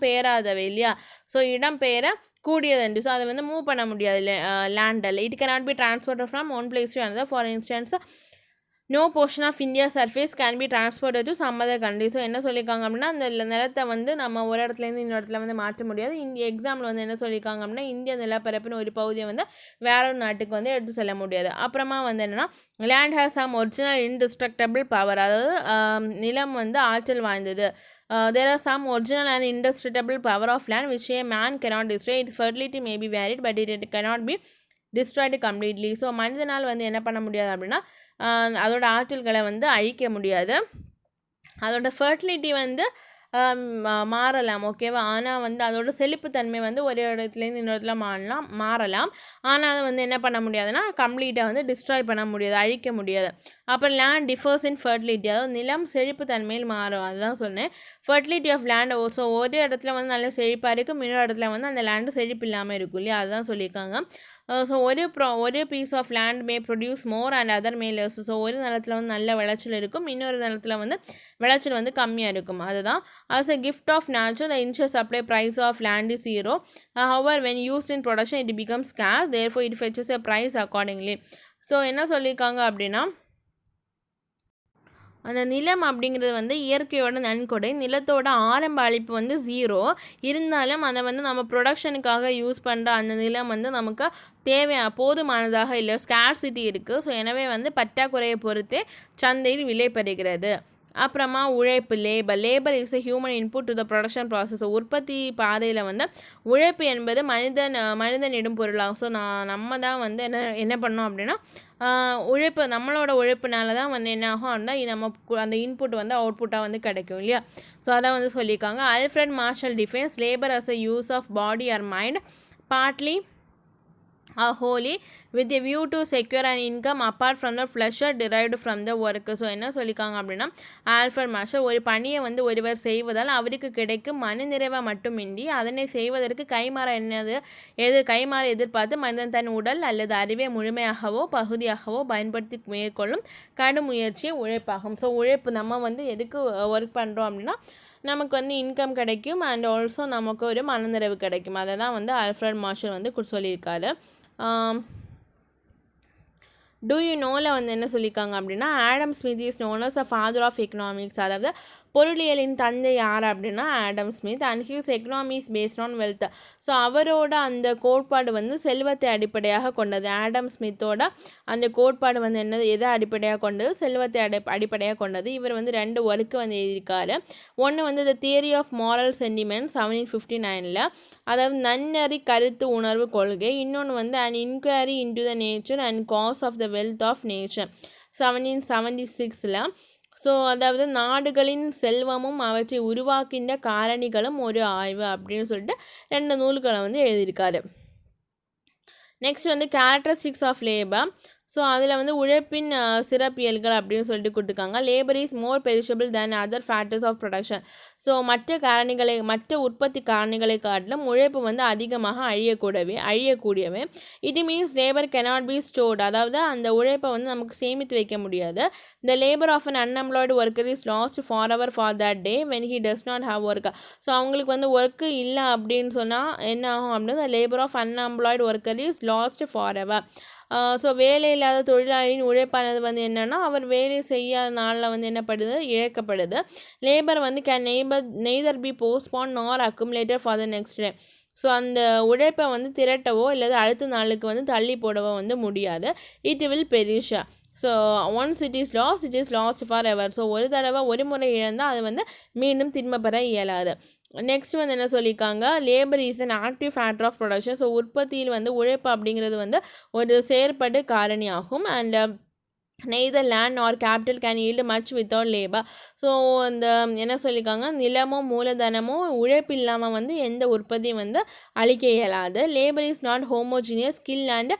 Speaker 1: பெயராதவை இல்லையா. ஸோ இடம் பெயர கூடியதுண்டு. ஸோ அதை வந்து மூவ் பண்ண முடியாது லேண்டில். It cannot be transported from one place to another. For instance no portion of India surface can be transported to some other country. So என்ன சொல்லியிருக்காங்க அப்படின்னா அந்த நிலத்தை வந்து நம்ம ஒரு இடத்துலேருந்து இன்னொரு இடத்துல வந்து மாற்ற முடியாது. எக்ஸாம்பிள் வந்து என்ன சொல்லியிருக்காங்க அப்படின்னா இந்திய நிலப்பரப்பின் ஒரு பகுதியை வந்து வேற ஒரு நாட்டுக்கு வந்து எடுத்து செல்ல முடியாது. அப்புறமா வந்து என்னென்னா land has some original indestructible power, அதாவது நிலம் வந்து ஆற்றல் வாய்ந்தது. There are some original and indestructible power of land which a man cannot destroy. Its fertility may be varied but it cannot be destroyed completely. So மனிதனால் வந்து என்ன பண்ண முடியாது அப்படின்னா அதோட ஆற்றல்களை வந்து அழிக்க முடியாது. அதோட ஃபர்டிலிட்டி வந்து மாறலாம். ஓகேவா. ஆனால் வந்து அதோட செழிப்புத்தன்மை வந்து ஒரு இடத்துலேருந்து இன்னொரு இடத்துல மாறலாம். ஆனால் அதை வந்து என்ன பண்ண முடியாதுன்னா கம்ப்ளீட்டாக வந்து டிஸ்ட்ராய் பண்ண முடியாது, அழிக்க முடியாது. அப்புறம் லேண்ட் டிஃபர்ஸ் இன் ஃபர்டிலிட்டி, அதாவது நிலம் செழிப்புத்தன்மையில் மாறும். அதுதான் சொன்னேன். ஃபர்டிலிட்டி ஆஃப் லேண்ட் ஸோ ஒரு இடத்துல வந்து நல்ல செழிப்பாக இருக்கும், இன்னொரு இடத்துல வந்து அந்த லேண்டு செழிப்பு இல்லாமல் இருக்கும் இல்லையா. அதுதான் சொல்லியிருக்காங்க. ஸோ ஒரு piece of land may produce more and other may less. So ஒரு நிலத்தில் வந்து நல்ல விளைச்சல் இருக்கும், இன்னொரு நிலத்தில் வந்து விளைச்சல் வந்து கம்மியாக இருக்கும். அதுதான் as a gift of nature the initial supply price of land is zero. However when used in production it becomes scarce, therefore it fetches a price accordingly. So என்ன சொல்லியிருக்காங்க அப்படின்னா அந்த நிலம் அப்படிங்கிறது வந்து இயற்கையோட நன்கொடை. நிலத்தோட ஆரம்ப அளிப்பு வந்து 0 இருந்தாலும் அதை வந்து நம்ம ப்ரொடக்ஷனுக்காக யூஸ் பண்ணுற அந்த நிலம் வந்து நமக்கு போதுமானதாக இல்லை, ஸ்கேர்சிட்டி இருக்குது. ஸோ எனவே வந்து பற்றாக்குறையை பொறுத்தே சந்தையில் விலை பெறுகிறது. அப்புறமா உழைப்பு, labour is a human input to the production process. உற்பத்தி பாதையில் வந்து உழைப்பு என்பது மனிதனிடும் பொருளாகும். ஸோ நம்ம தான் வந்து என்ன பண்ணோம் அப்படின்னா உழைப்பு, நம்மளோட உழைப்புனால தான் வந்து என்ன ஆகும் அப்படின்னா நம்ம அந்த இன்புட் வந்து அவுட்புட்டாக வந்து கிடைக்கும் இல்லையா. ஸோ அதை வந்து சொல்லியிருக்காங்க. Alfred Marshall defines labour as a use of body or mind partly wholly with a view to secure an income apart from the pleasure derived from the work. So என்ன சொல்லியிருக்காங்க அப்படின்னா ஆல்ஃப்ரட் மார்ஷல் ஒரு பணியை வந்து ஒருவர் செய்வதால் அவருக்கு கிடைக்கும் மன நிறைவை மட்டுமின்றி அதனை செய்வதற்கு கைமாற எதிர்பார்த்து மனிதன் தன் உடல் அல்லது அறிவை முழுமையாகவோ பகுதியாகவோ பயன்படுத்தி மேற்கொள்ளும் கடும் முயற்சியை உழைப்பாகும். ஸோ உழைப்பு நம்ம வந்து எதுக்கு ஒர்க் பண்ணுறோம் அப்படின்னா நமக்கு வந்து இன்கம் கிடைக்கும் அண்ட் ஆல்சோ நமக்கு ஒரு மனநிறைவு கிடைக்கும். அதை தான் வந்து ஆல்ஃப்ரட் மார்ஷல் வந்து சொல்லியிருக்காரு. டூ யூ நோவில் வந்து என்ன சொல்லியிருக்காங்க அப்படின்னா Adam Smith is known as a father of economics. அதாவது பொருளியலின் தந்தை யார் அப்படின்னா Adam Smith. And his economics based on wealth. So அவரோட அந்த கோட்பாடு வந்து செல்வத்தை அடிப்படையாக கொண்டது. ஆடம் ஸ்மித்தோட அந்த கோட்பாடு வந்து எதை அடிப்படையாக கொண்டது? செல்வத்தை அடிப்படையாக கொண்டது. இவர் வந்து 2 ஒர்க்கு வந்து எழுதியிருக்காரு. ஒன்று வந்து the theory of moral sentiment 1759, அதாவது நன்னறி கருத்து உணர்வு கொள்கை. இன்னொன்று வந்து an inquiry into the nature and cause of the wealth of nature 1776. So அதாவது நாடுகளின் செல்வமும் அவற்றை உருவாக்கின்ற காரணிகளும் ஒரு ஆய்வு அப்படின்னு சொல்லிட்டு 2 நூல்களை வந்து எழுதியிருக்காரு. நெக்ஸ்ட் வந்து கேரக்டரிஸ்டிக்ஸ் ஆஃப் லேபர். ஸோ அதில் வந்து உழைப்பின் சிறப்பியல்கள் அப்படின்னு சொல்லிட்டு கொடுத்துருக்காங்க. Labour is more perishable than other factors of production. So மற்ற உற்பத்தி காரணிகளை காட்டிலும் உழைப்பு வந்து அதிகமாக அழியக்கூடியவை. It means labour cannot be stored. அதாவது அந்த உழைப்பை வந்து நமக்கு சேமித்து வைக்க முடியாது. The labour of an unemployed worker is lost for ever for that day when he does not have work. So அவங்களுக்கு வந்து ஒர்க்கு இல்லை அப்படின்னு சொன்னால் என்ன ஆகும் அப்படின்னா the labour of unemployed worker is lost for ever. So வேலை இல்லாத தொழிலாளியின் உழைப்பானது வந்து என்னென்னா அவர் வேலை செய்யாத நாளில் வந்து என்னப்படுது, இழக்கப்படுது. லேபர் வந்து நெய்தர் பி போஸ்ட்போன் நார் accumulated for the next day. So அந்த உழைப்பை வந்து திரட்டவோ இல்லது அடுத்த நாளுக்கு வந்து தள்ளி போடவோ வந்து முடியாது. It will perish. So once it is lost for ever. So ஒரு முறை இழந்தால் அது வந்து மீண்டும் திரும்ப பெற இயலாது. நெக்ஸ்ட் வந்து என்ன சொல்லியிருக்காங்க, labour is an active factor of production. So உற்பத்தியில் வந்து உழைப்பு அப்படிங்கிறது வந்து ஒரு செயற்படு காரணி ஆகும். And neither land nor capital can yield much without labor. So இந்த என்ன சொல்லியிருக்காங்க, நிலமோ மூலதனமோ உழைப்பு இல்லாமல் வந்து எந்த உற்பத்தியும் வந்து அளிக்க இயலாது. Labour is not homogeneous, skill and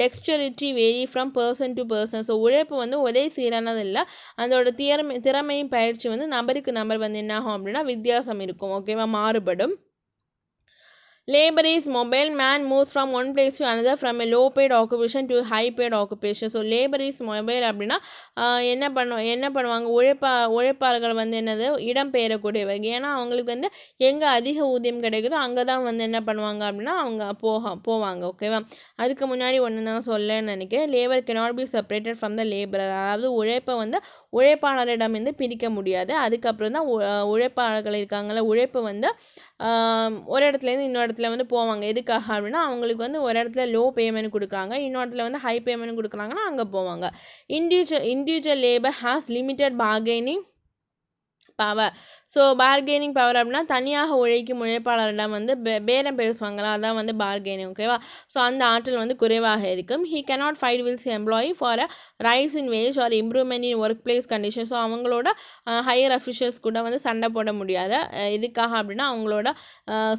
Speaker 1: dexterity vary from person to person. So உழைப்பு வந்து ஒரே சீரானது இல்லை, அதோட திறமையும் பயிற்சி வந்து நபருக்கு நபர் வந்து என்ன ஆகும் அப்படின்னா வித்தியாசம் இருக்கும். ஓகேவா, மாறுபடும். Labor is mobile. Man moves from one place to another from a low paid occupation to high paid occupation. So labour is mobile அப்படின்னா என்ன பண்ணுவாங்க, உழைப்பாளர்கள் வந்து என்னது இடம் பெயரக்கூடியவை. ஏன்னா அவங்களுக்கு வந்து எங்கே அதிக ஊதியம் கிடைக்குதோ அங்கே தான் வந்து என்ன பண்ணுவாங்க அப்படின்னா அவங்க போவாங்க. ஓகேவா, அதுக்கு முன்னாடி ஒன்று நான் சொல்லன்னு நினைக்கிறேன். Labour cannot be separated from the laborer. அதாவது உழைப்பை வந்து உழைப்பாளரிடம் வந்து பிரிக்க முடியாது. அதுக்கப்புறம் தான் உழைப்பாளர்கள் இருக்காங்கள, உழைப்பு வந்து ஒரு இடத்துலேருந்து இன்னொரு இடத்துல வந்து போவாங்க. எதுக்காக அப்படின்னா அவங்களுக்கு வந்து ஒரு இடத்துல லோ பேமெண்ட் கொடுக்குறாங்க, இன்னொரு இடத்துல வந்து ஹை பேமெண்ட் கொடுக்குறாங்கன்னா அங்கே போவாங்க. Individual labour has limited bargaining power. So bargaining power அப்படின்னா தனியாக உழைக்கும் உழைப்பாளரிடம் வந்து பேரம் பேசுவாங்களா, அதான் வந்து பார்கெனிங். ஓகேவா, ஸோ அந்த ஆற்றல் வந்து குறைவாக இருக்கும். He cannot fight with employee for a rise in wage or improvement in work place condition. So அவங்களோட ஹையர் அஃபிஷியல்ஸ் கூட வந்து சண்டை போட முடியாது. இதுக்காக அப்படின்னா அவங்களோட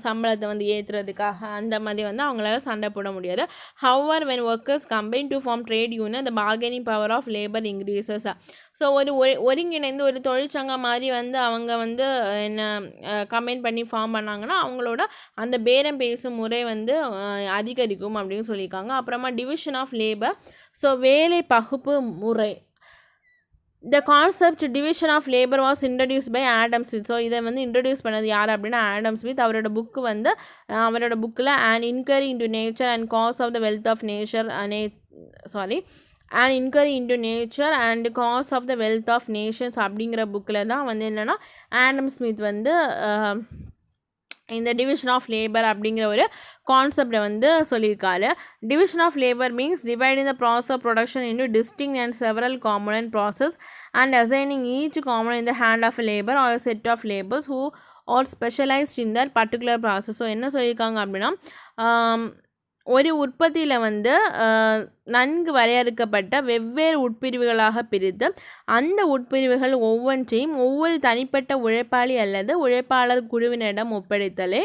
Speaker 1: சம்பளத்தை வந்து ஏற்றுறதுக்காக அந்த மாதிரி வந்து அவங்களால சண்டை போட முடியாது. However when workers combine to form trade union the bargaining power of labour increases. So ஒருங்கிணைந்து ஒரு தொழிற்சங்கம் மாதிரி வந்து அவங்க வந்து என்ன கம்பைன் பண்ணி ஃபார்ம் பண்ணாங்கன்னா அவங்களோட அந்த பேரம் பேசும் முறை வந்து அதிகரிக்கும் அப்படின்னு சொல்லியிருக்காங்க. அப்புறமா டிவிஷன் ஆஃப் லேபர். ஸோ வேலை பகுப்பு முறை. The concept division of labor was introduced by Adam Smith. So இதை வந்து இன்ட்ரடியூஸ் பண்ணது யார் அப்படின்னா ஆடம் ஸ்மித். அவரோட புக்கில் An Inquiry into Nature and Cause of the Wealth of Nature and inquiry into nature and cause of the wealth of nations அப்படிங்கிற புக்கில் தான் வந்து என்னென்னா ஆடம் ஸ்மித் வந்து இந்த டிவிஷன் ஆஃப் லேபர் அப்படிங்கிற ஒரு கான்செப்டை வந்து சொல்லியிருக்காரு. Division of labour means dividing the process of production into distinct and several component process and assigning each component in the hand of labour or set of labours who are specialised in that particular process. So என்ன சொல்லியிருக்காங்க அப்படின்னா ஒரு உற்பத்தியில் வந்து நன்கு வரையறுக்கப்பட்ட வெவ்வேறு உட்பிரிவுகளாக பிரித்து அந்த உட்பிரிவுகள் ஒவ்வொன்றையும் ஒவ்வொரு தனிப்பட்ட உழைப்பாளி அல்லது உழைப்பாளர் குழுவினரிடம் ஒப்படைத்தலே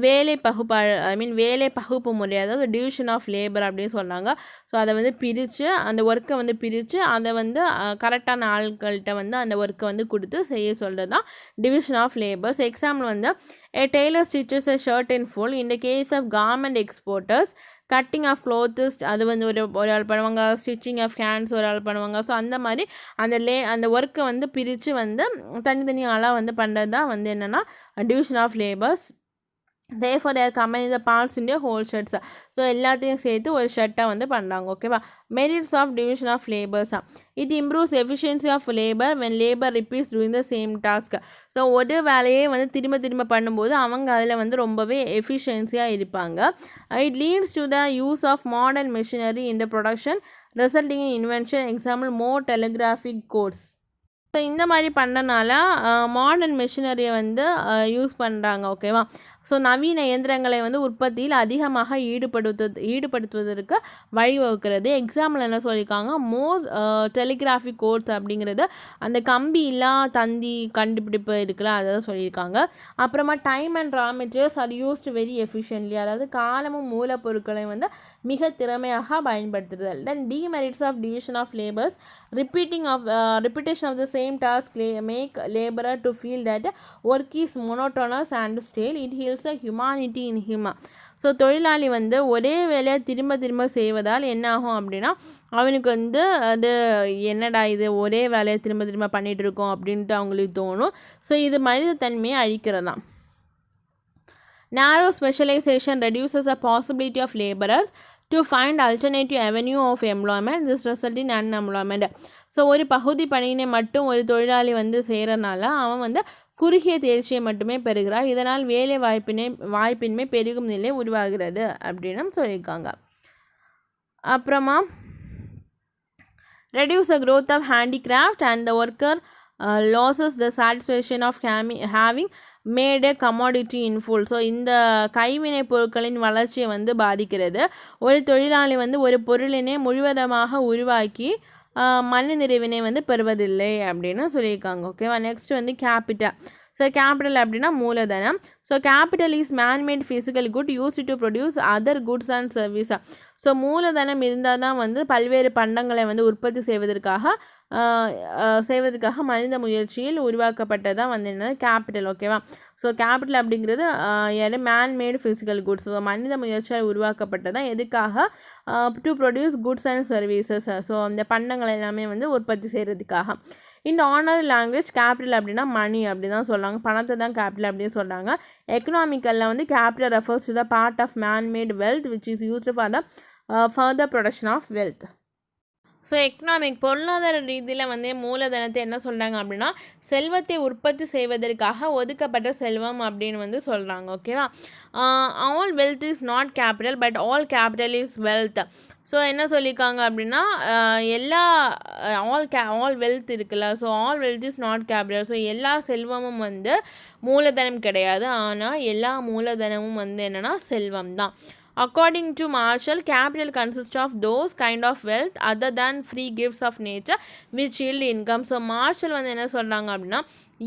Speaker 1: வேலை வேலை பகுப்பு முறை, அதாவது டிவிஷன் ஆஃப் லேபர் அப்படின்னு சொன்னாங்க. ஸோ அதை வந்து பிரித்து அந்த ஒர்க்கை வந்து பிரித்து அதை வந்து கரெக்டான ஆட்கள்கிட்ட வந்து அந்த ஒர்க்கை வந்து கொடுத்து செய்ய சொல்கிறது தான் டிவிஷன் ஆஃப் லேபர்ஸ். எக்ஸாம்பிள் வந்து a tailor stitches a shirt in full. In the case of garment exporters, cutting of clothes அது வந்து ஒரு ஆள் பண்ணுவாங்க, ஸ்டிச்சிங் ஆஃப் ஹேண்ட்ஸ் ஒரு ஆள் பண்ணுவாங்க. ஸோ அந்த மாதிரி அந்த ஒர்க்கை வந்து பிரித்து வந்து தனித்தனி ஆளாக வந்து பண்ணுறது தான் வந்து என்னென்னா division of labours. therefore they are combining the parts into whole shirts. So எல்லாத்தையும் சேர்த்து ஒரு ஷர்ட்டை வந்து பண்ணுறாங்க. ஓகேவா. Merits of division of labours. It improves efficiency of labour when labour repeats doing the same task. So ஒரு வேலையே வந்து திரும்ப பண்ணும்போது அவங்க அதில் வந்து ரொம்பவே எஃபிஷியன்சியாக இருப்பாங்க. It leads to the use of modern machinery in the production resulting in invention. Example more telegraphic codes. So இந்த மாதிரி பண்ணனால மாடர்ன் மெஷினரியை வந்து யூஸ் பண்ணுறாங்க. ஓகேவா. ஸோ நவீன இயந்திரங்களை வந்து உற்பத்தியில் அதிகமாக ஈடுபடுத்துவதற்கு வழிவகுக்கிறது. எக்ஸாம்பிள் என்ன சொல்லியிருக்காங்க, மோர் டெலிகிராஃபிக் கோட்ஸ் அப்படிங்கிறது அந்த கம்பி இல்லா தந்தி கண்டுபிடிப்பு இருக்குல்ல, அதை தான் சொல்லியிருக்காங்க. அப்புறமா time and raw materials are used very efficiently, அதாவது காலமும் மூலப்பொருட்களை வந்து மிக திறமையாக பயன்படுத்துதல். Then demerits of division of labours. repetition of the same task make laborer to feel that work is monotonous and stale. It heals a humanity in him. So தொழிலாளி வந்து ஒரே வேலையை திரும்ப செய்வதால் என்ன ஆகும் அப்படின்னா அவனுக்கு வந்து அது என்னடா இது ஒரே வேலையை திரும்ப பண்ணிகிட்டு இருக்கோம் அப்படின்ட்டு அவங்களுக்கு தோணும். ஸோ இது மனித தன்மையை அழிக்கிறதான். Narrow specialization reduces the possibility of laborers to find alternative avenue of employment. This result in unemployment. So ஒரு பகுதி பணியினை மட்டும் ஒரு தொழிலாளி வந்து செய்கிறனால அவன் வந்து குறுகிய தேர்ச்சியை மட்டுமே பெறுகிறார். இதனால் வேலை வாய்ப்பின்மை பெருகும் நிலை உருவாகிறது அப்படின்னு சொல்லியிருக்காங்க. அப்புறமா reduce the growth of handicraft and the worker loses the satisfaction of having made a commodity in full. So இந்த கைவினை பொருட்களின் வளர்ச்சியை வந்து பாதிக்கிறது. ஒரு தொழிலாளி வந்து ஒரு பொருளினை முழுவதமாக உருவாக்கி மன நிறைவினை வந்து பெறுவதில்லை அப்படின்னு சொல்லியிருக்காங்க. ஓகேவா. நெக்ஸ்ட் வந்து கேபிட்டல். ஸோ கேபிட்டல் அப்படின்னா மூலதனம். So capital is man-made physical good used to produce other goods and service. So மூலதனம் இருந்தால் தான் வந்து பல்வேறு பண்டங்களை வந்து உற்பத்தி செய்வதற்காக மனித முயற்சியில் உருவாக்கப்பட்டதான் வந்து என்னது கேபிட்டல். ஓகேவா. ஸோ கேபிட்டல் அப்படிங்கிறது மேன்மேடு ஃபிசிக்கல் குட்ஸ். ஸோ மனித முயற்சியால் உருவாக்கப்பட்டதான் எதுக்காக to produce goods and services. So அந்த பண்டங்கள் எல்லாமே வந்து உற்பத்தி செய்கிறதுக்காக. இந்த ஆனரி லாங்குவேஜ் கேபிட்டல் அப்படின்னா மணி அப்படி தான் சொல்கிறாங்க, பணத்தை தான் கேபிட்டல் அப்படின்னு சொல்கிறாங்க. எக்கனாமிக்கலில் வந்து capital refers to the part of manmade wealth which is used for the further production of wealth. So economic பொருளாதார ரீதியில் வந்து மூலதனத்தை என்ன சொல்கிறாங்க அப்படின்னா செல்வத்தை உற்பத்தி செய்வதற்காக ஒதுக்கப்பட்ட செல்வம் அப்படின்னு வந்து சொல்கிறாங்க. ஓகேவா. All wealth is not capital but all capital is wealth. So என்ன சொல்லியிருக்காங்க அப்படின்னா ஆல் வெல்த் இருக்குல்ல, so all wealth is not capital. So எல்லா செல்வமும் வந்து மூலதனம் கிடையாது, ஆனால் எல்லா மூலதனமும் வந்து என்னென்னா செல்வம் தான். According to Marshall, capital consists of those kind of wealth other than free gifts of nature which yield income. So Marshall வந்து என்ன சொல்கிறாங்க அப்படின்னா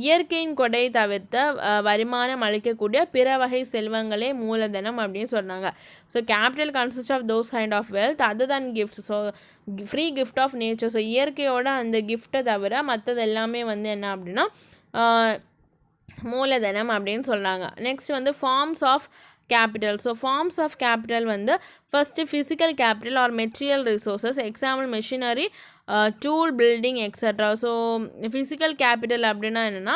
Speaker 1: இயற்கையின் கொடை தவிர்த்த வருமானம் அளிக்கக்கூடிய பிற வகை செல்வங்களே மூலதனம் அப்படின்னு சொன்னாங்க. So capital consist of those kind of wealth other than gifts. So free gift of nature. So இயற்கையோட அந்த கிஃப்ட்டை தவிர மற்றது எல்லாமே வந்து என்ன அப்படின்னா மூலதனம் அப்படின்னு சொல்கிறாங்க. நெக்ஸ்ட் வந்து forms of capital. So forms of capital வந்து first physical capital or material resources, example machinery, tool, building, etc. So physical capital அப்படின்னா என்னென்னா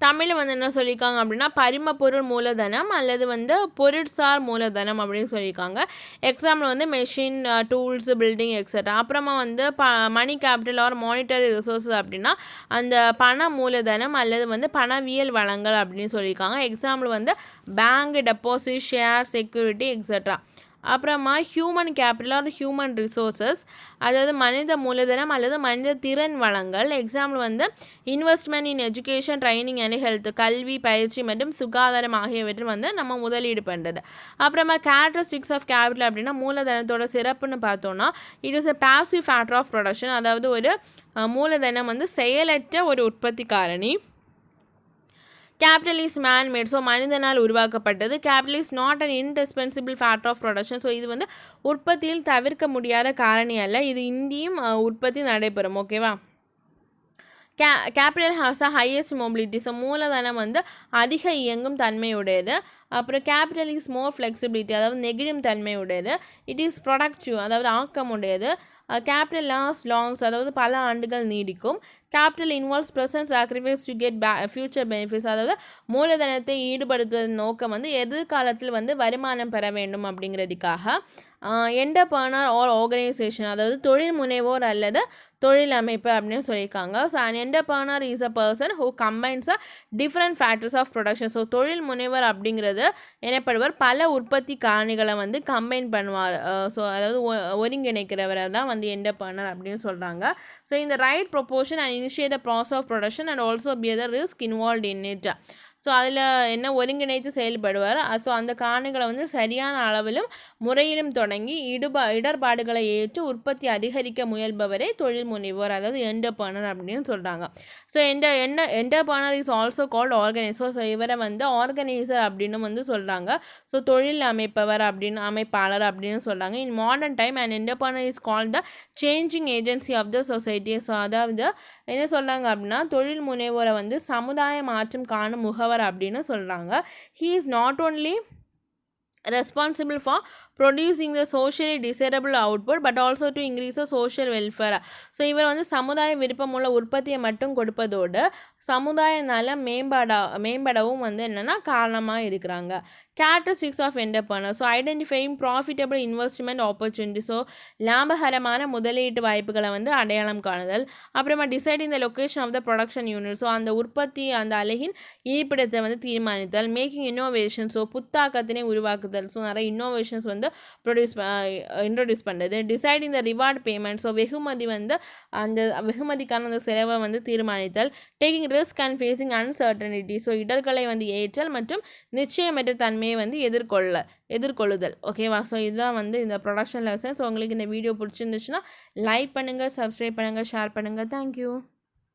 Speaker 1: தமிழில் வந்து என்ன சொல்லியிருக்காங்க அப்படின்னா பரிமப்பொருள் மூலதனம் அல்லது வந்து பொருட்சார் மூலதனம் அப்படின்னு சொல்லியிருக்காங்க. எக்ஸாம்பிள் வந்து மெஷின், டூல்ஸ், பில்டிங் எக்ஸெட்ரா. அப்புறமா வந்து மணி கேபிட்டல் ஆர் மானிட்டரி ரிசோர்ஸஸ் அப்படின்னா அந்த பண மூலதனம் அல்லது வந்து பணவியல் வளங்கள் அப்படின்னு சொல்லியிருக்காங்க. எக்ஸாம்பிள் வந்து bank, deposit, share, security etcetera. அப்புறமா human capital or human resources அதாவது மனித மூலதனம் அல்லது மனித திறன் வளங்கள். எக்ஸாம்பிள் வந்து investment in education, training and health, கல்வி, பயிற்சி மற்றும் சுகாதாரம் ஆகியவற்றில் வந்து நம்ம முதலீடு பண்ணுறது. அப்புறமா கேரக்டரிஸ்டிக்ஸ் ஆஃப் கேபிட்டல் அப்படின்னா மூலதனத்தோட சிறப்புன்னு பார்த்தோன்னா it is a passive factor of production. அதாவது ஒரு மூலதனம் வந்து செயலற்ற ஒரு உற்பத்தி காரணி. கேபிட்டல் இஸ் மேன்மேட், ஸோ மனிதனால் உருவாக்கப்பட்டது. Capital is not an indispensable factor of production, so இது வந்து உற்பத்தியில் தவிர்க்க முடியாத காரணி அல்ல, இது இந்தியும் உற்பத்தி நடைபெறும். ஓகேவா. Capital has a highest mobility, so மூலதனம் வந்து அதிக இயங்கும் தன்மையுடையது. அப்புறம் கேபிட்டல் இஸ் மோர் ஃப்ளெக்சிபிலிட்டி, அதாவது நெகிழும் தன்மையுடையது. இட் இஸ் ப்ரொடக்டிவ், அதாவது ஆக்கமுடையது. கேபிட்டல் லாஸ் லாங்ஸ், அதாவது பல ஆண்டுகள் நீடிக்கும். Capital involves present sacrifice to get future benefits, அதாவது மூலதனத்தை ஈடுபடுத்துவதன் நோக்கம் வந்து எதிர்காலத்தில் வந்து வருமானம் பெற வேண்டும் அப்படிங்கிறதுக்காக. என்டர்பிரனர் ஆர் ஆர்கனைசேஷன், அதாவது தொழில் முனைவோர் அல்லது தொழில் அமைப்பு அப்படின்னு சொல்லியிருக்காங்க. So an entrepreneur is a person who combines a different factors of production. So தொழில் முனைவர் அப்படிங்கிறது எனப்படுவர் பல உற்பத்தி காரணிகளை வந்து கம்பைன் பண்ணுவார். ஸோ அதாவது ஒருங்கிணைக்கிறவரை தான் வந்து என்டர்பிரனர் அப்படின்னு சொல்கிறாங்க. ஸோ இந்த right proportion and initiate the process of production and also be the risk involve in it. So அதில் என்ன ஒருங்கிணைத்து செயல்படுவார். ஸோ அந்த காரணிகளை வந்து சரியான அளவிலும் முறையிலும் தொடங்கி இடர்பாடுகளை ஏற்று உற்பத்தி அதிகரிக்க முயல்பவரே தொழில் முனைவோர், அதாவது என்டர்பிரனர் அப்படின்னு சொல்கிறாங்க. So entrepreneur is also called organiser, so இவரை வந்து ஆர்கனைசர் அப்படின்னு வந்து சொல்கிறாங்க. ஸோ தொழில் அமைப்பவர் அப்படின்னு அமைப்பாளர் அப்படின்னு சொல்கிறாங்க. In modern time and entrepreneur is called the changing agency of the society. So அதாவது என்ன சொல்கிறாங்க அப்படின்னா தொழில் முனைவோரை வந்து சமுதாய மாற்றம் காணும் முகவர் அப்படின்னு சொல்கிறாங்க. He is not only responsible for producing the socially desirable output but also to increase the social welfare. So இவர் வந்து சமுதாய விருப்பமுள்ள உற்பத்தியை மட்டும் கொடுப்பதோடு சமுதாய நல மேம்படவும் வந்து என்னென்னா காரணமாக இருக்கிறாங்க. Characteristics of entrepreneur, so identifying profitable investment opportunity, so லாபகரமான முதலீட்டு வாய்ப்புகளை வந்து அடையாளம் காணுதல். அப்புறமா deciding the location of the production unit, so அந்த உற்பத்தி அந்த அலகின் இருப்பிடத்தை வந்து தீர்மானித்தல். மேக்கிங் இன்னோவேஷன், ஸோ புத்தாக்கத்தினை உருவாக்குதல், ஸோ நிறைய இன்னோவேஷன்ஸ் வந்து இன்ட்ரோடியூஸ் பண்ணுறது. Deciding the reward payment, so வெகுமதி வந்து அந்த வெகுமதிக்கான அந்த செலவை வந்து தீர்மானித்தல். Taking risk and facing uncertainty, so இடர்களை வந்து ஏற்றல் மற்றும் நிச்சயமற்ற தன்மையை வந்து எதிர்கொள்ளுதல். ஓகேவா. ஸோ இதுதான் வந்து இந்த ப்ரொடக்ஷன் லெசன். ஸோ உங்களுக்கு இந்த வீடியோ பிடிச்சிருந்துச்சுன்னா லைக் பண்ணுங்கள், சப்ஸ்கிரைப் பண்ணுங்கள், ஷேர் பண்ணுங்கள். தேங்க்யூ.